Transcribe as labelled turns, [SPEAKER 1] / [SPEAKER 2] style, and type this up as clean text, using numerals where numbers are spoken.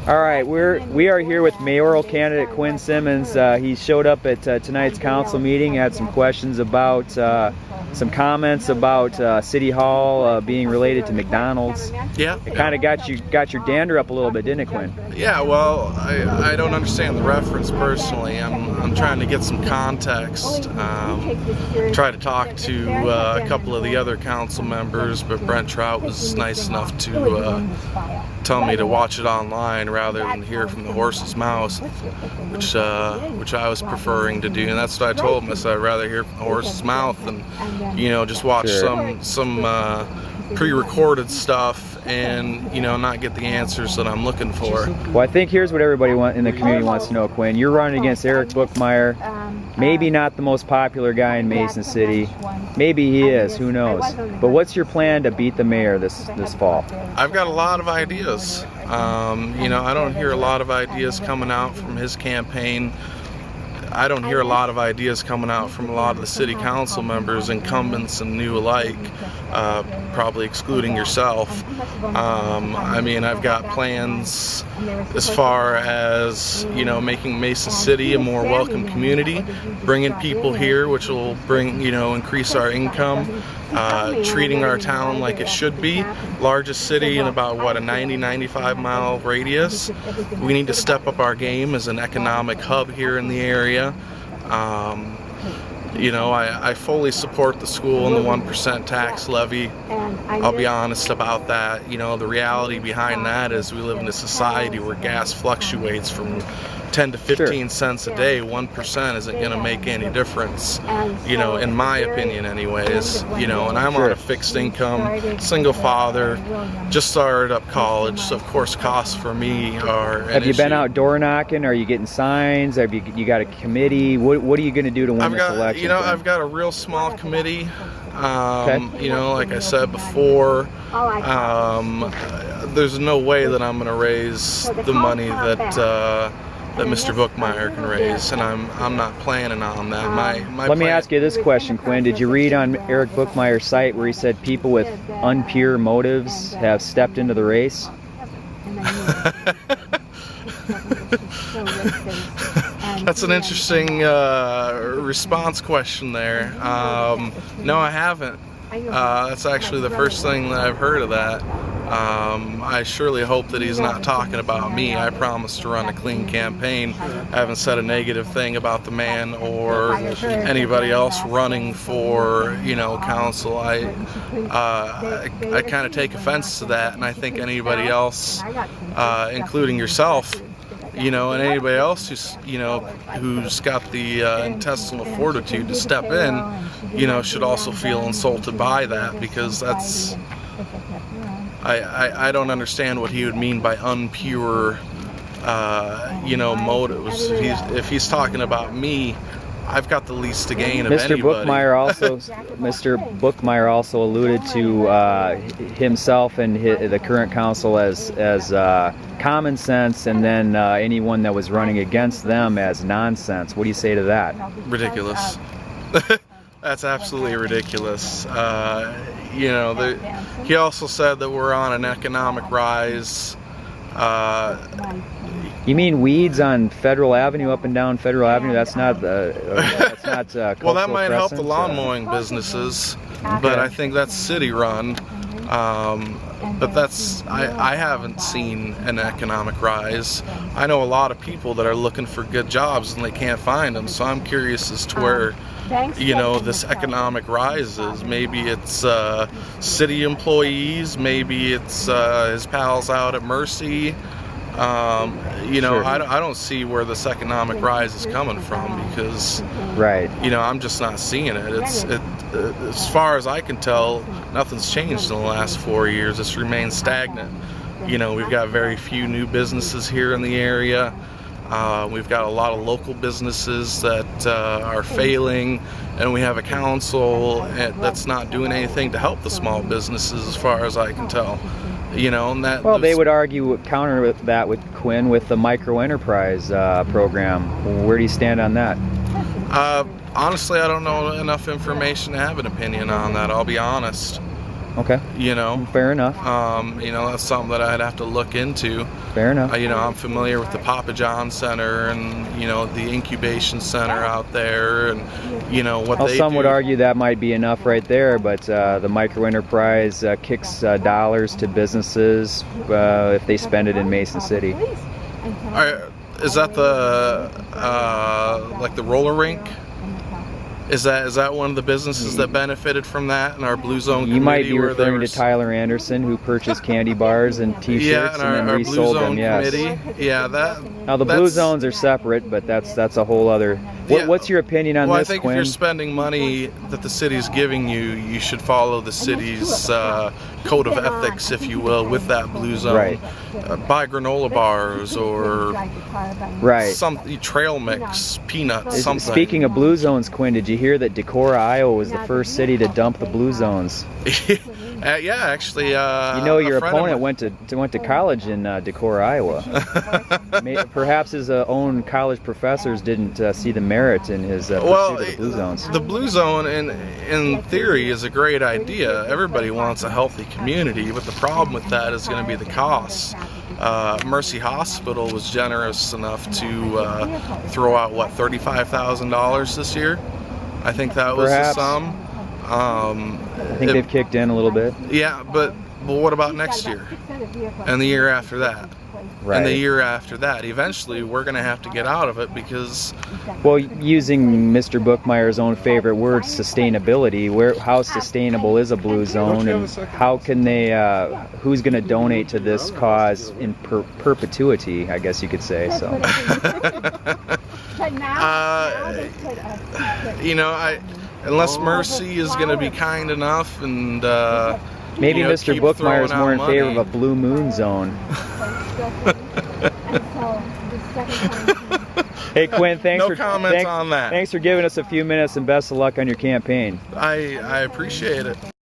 [SPEAKER 1] All right, we are here with mayoral candidate Quinn Symonds. He showed up at tonight's council meeting, had some questions about, some comments about City Hall being related to McDonald's.
[SPEAKER 2] Yeah.
[SPEAKER 1] It kind of got your dander up a little bit, didn't it, Quinn?
[SPEAKER 2] Yeah. Well, I don't understand the reference personally. I'm trying to get some context. Try to talk to a couple of the other council members, but Brent Trout was nice enough to tell me to watch it online rather than hear from the horse's mouth, which I was preferring to do, and that's what I told him. I said I'd rather hear from the horse's mouth than, just watch some pre-recorded stuff and not get the answers that I'm looking for.
[SPEAKER 1] Well, I think here's what everybody in the community wants to know, Quinn. You're running against Eric Bookmeyer, maybe not the most popular guy in Mason City. Maybe he is, who knows? But what's your plan to beat the mayor this fall?
[SPEAKER 2] I've got a lot of ideas. I don't hear a lot of ideas coming out from his campaign. I don't hear a lot of ideas coming out from a lot of the city council members, incumbents and new alike, probably excluding yourself. I've got plans as far as, making Mason City a more welcome community, bringing people here, which will increase our income, treating our town like it should be. Largest city in about, a 90-95 mile radius. We need to step up our game as an economic hub here in the area. I fully support the school and the 1% tax levy. I'll be honest about that. The reality behind that is we live in a society where gas fluctuates from 10 to 15 cents a day. 1% isn't going to make any difference, in my opinion anyways. And I'm on a fixed income, single father, just started up college, so of course costs for me are an
[SPEAKER 1] Have you been
[SPEAKER 2] issue.
[SPEAKER 1] out door knocking? Are you getting signs? Have you got a committee? What are you going to do to win this election?
[SPEAKER 2] I've got a real small committee. Like I said before, there's no way that I'm going to raise the money that Mr. Bookmeyer can raise, and I'm not planning on that.
[SPEAKER 1] Let me ask you this question, Quinn. Did you read on Eric Bookmeyer's site where he said people with unpure motives have stepped into the race?
[SPEAKER 2] That's an interesting response question there. No, I haven't. That's actually the first thing that I've heard of that. I surely hope that he's not talking about me. I promise to run a clean campaign. I haven't said a negative thing about the man or anybody else running for, council. I kind of take offense to that, and I think anybody else, including yourself, and anybody else who's got the intestinal fortitude to step in, should also feel insulted by that, because that's, I don't understand what he would mean by unpure, motives. If he's talking about me, I've got the least to gain of anybody.
[SPEAKER 1] Mr. Bookmeyer also alluded to himself and the current council as common sense, and then anyone that was running against them as nonsense. What do you say to that?
[SPEAKER 2] Ridiculous. That's absolutely ridiculous. He also said that we're on an economic rise.
[SPEAKER 1] You mean weeds on Federal Avenue, up and down Federal Avenue? That's not
[SPEAKER 2] well, that might help the lawn mowing businesses, but I think that's city run. But I haven't seen an economic rise. I know a lot of people that are looking for good jobs and they can't find them, so I'm curious as to where this economic rise is. Maybe it's city employees, maybe it's his pals out at Mercy. I don't see where this economic rise is coming from, because I'm just not seeing it. As far as I can tell, nothing's changed in the last 4 years. It's remained stagnant. We've got very few new businesses here in the area. We've got a lot of local businesses that are failing, and we have a council that's not doing anything to help the small businesses, as far as I can tell. They would counter that with Quinn with the micro enterprise program. Where do you stand on that? Honestly, I don't know enough information to have an opinion on that. I'll be honest.
[SPEAKER 1] Okay.
[SPEAKER 2] You know,
[SPEAKER 1] Fair enough.
[SPEAKER 2] you know, that's something that I'd have to look into.
[SPEAKER 1] Fair enough.
[SPEAKER 2] You know, I'm familiar with the Papa John Center and, you know, the incubation center out there, and, you know, what
[SPEAKER 1] Well,
[SPEAKER 2] they
[SPEAKER 1] some
[SPEAKER 2] do.
[SPEAKER 1] would argue that might be enough right there, but the micro enterprise kicks dollars to businesses if they spend it in Mason City.
[SPEAKER 2] Is that the like the roller rink? Is that one of the businesses that benefited from that in our Blue Zone committee?
[SPEAKER 1] You might be
[SPEAKER 2] where there
[SPEAKER 1] referring to
[SPEAKER 2] was-
[SPEAKER 1] Tyler Anderson, who purchased candy bars and T-shirts
[SPEAKER 2] Yeah, and
[SPEAKER 1] and then
[SPEAKER 2] our Blue
[SPEAKER 1] resold
[SPEAKER 2] Zone
[SPEAKER 1] them. Yes.
[SPEAKER 2] committee. Yeah, that.
[SPEAKER 1] Now the blue
[SPEAKER 2] that's-
[SPEAKER 1] zones are separate, but that's a whole other.
[SPEAKER 2] Yeah.
[SPEAKER 1] What's your opinion on
[SPEAKER 2] Well,
[SPEAKER 1] this,
[SPEAKER 2] I think
[SPEAKER 1] Quinn?
[SPEAKER 2] if you're spending money that the city's giving you, you should follow the city's code of ethics, if you will, with that blue zone.
[SPEAKER 1] Right.
[SPEAKER 2] Buy granola bars or
[SPEAKER 1] Right.
[SPEAKER 2] some trail mix, peanuts, something.
[SPEAKER 1] Speaking of blue zones, Quinn, did you hear that Decorah, Iowa was the first city to dump the blue zones?
[SPEAKER 2] Yeah, actually.
[SPEAKER 1] You know, your
[SPEAKER 2] a friend of
[SPEAKER 1] opponent
[SPEAKER 2] mine-
[SPEAKER 1] went to college in Decorah, Iowa. Perhaps his own college professors didn't see the merit in his pursuit of the blue zones.
[SPEAKER 2] The blue zone, in theory, is a great idea. Everybody wants a healthy community, but the problem with that is going to be the costs. Mercy Hospital was generous enough to throw out, what, $35,000 this year? I think that was
[SPEAKER 1] Perhaps.
[SPEAKER 2] the sum.
[SPEAKER 1] I think they've kicked in a little bit.
[SPEAKER 2] Yeah, but what about next year? And the year after that?
[SPEAKER 1] Right.
[SPEAKER 2] And the year after that? Eventually, we're going to have to get out of it because...
[SPEAKER 1] Well, using Mr. Bookmeyer's own favorite word, sustainability, how sustainable is a blue zone, and how can they, who's going to donate to this cause in perpetuity, I guess you could say, so.
[SPEAKER 2] You know, unless Mercy is going to be kind enough and...
[SPEAKER 1] Maybe
[SPEAKER 2] you know,
[SPEAKER 1] Mr.
[SPEAKER 2] keep
[SPEAKER 1] Bookmeyer is
[SPEAKER 2] throwing
[SPEAKER 1] more
[SPEAKER 2] out
[SPEAKER 1] in favor of
[SPEAKER 2] money.
[SPEAKER 1] a blue moon zone. Hey Quinn, thanks
[SPEAKER 2] No comments on that.
[SPEAKER 1] Thanks for giving us a few minutes and best of luck on your campaign.
[SPEAKER 2] I appreciate it.